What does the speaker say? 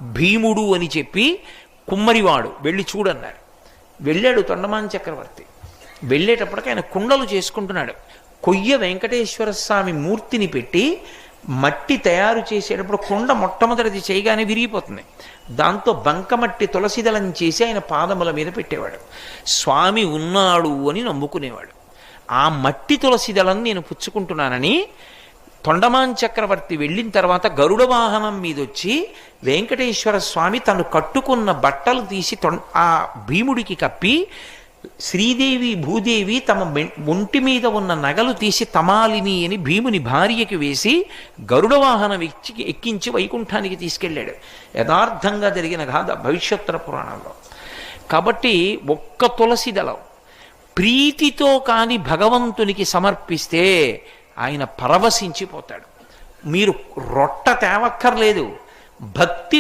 భీముడు అని చెప్పి కుమ్మరివాడు వెళ్ళి చూడన్నారు. వెళ్ళాడు తొండమాన్ చక్రవర్తి. వెళ్ళేటప్పటికి ఆయన కుండలు చేసుకుంటున్నాడు. కొయ్య వెంకటేశ్వర స్వామి మూర్తిని పెట్టి మట్టి తయారు చేసేటప్పుడు కుండ మొట్టమొదటిది చేయగానే విరిగిపోతుంది. దాంతో బంకమట్టి తులసిదళం చేసి ఆయన పాదముల మీద పెట్టేవాడు. స్వామి ఉన్నాడు అని నమ్ముకునేవాడు. ఆ మట్టి తులసిదళం నేను పుచ్చుకుంటున్నానని తొండమాన్ చక్రవర్తి వెళ్ళిన తర్వాత గరుడ వాహనం మీదొచ్చి వెంకటేశ్వర స్వామి తను కట్టుకున్న బట్టలు తీసి ఆ భీముడికి కప్పి, శ్రీదేవి భూదేవి తమ ఒంటి మీద ఉన్న నగలు తీసి తమాలిని అని భీముని భార్యకి వేసి గరుడ వాహనం ఎక్కించి వైకుంఠానికి తీసుకెళ్ళాడు. యథార్థంగా జరిగిన గాథ భవిష్యోత్తర పురాణంలో. కాబట్టి ఒక్క తులసి దళం ప్రీతితో కాని భగవంతునికి సమర్పిస్తే ఆయన పరవశించిపోతాడు. మీరు రొట్ట తేవక్కర్లేదు, భక్తి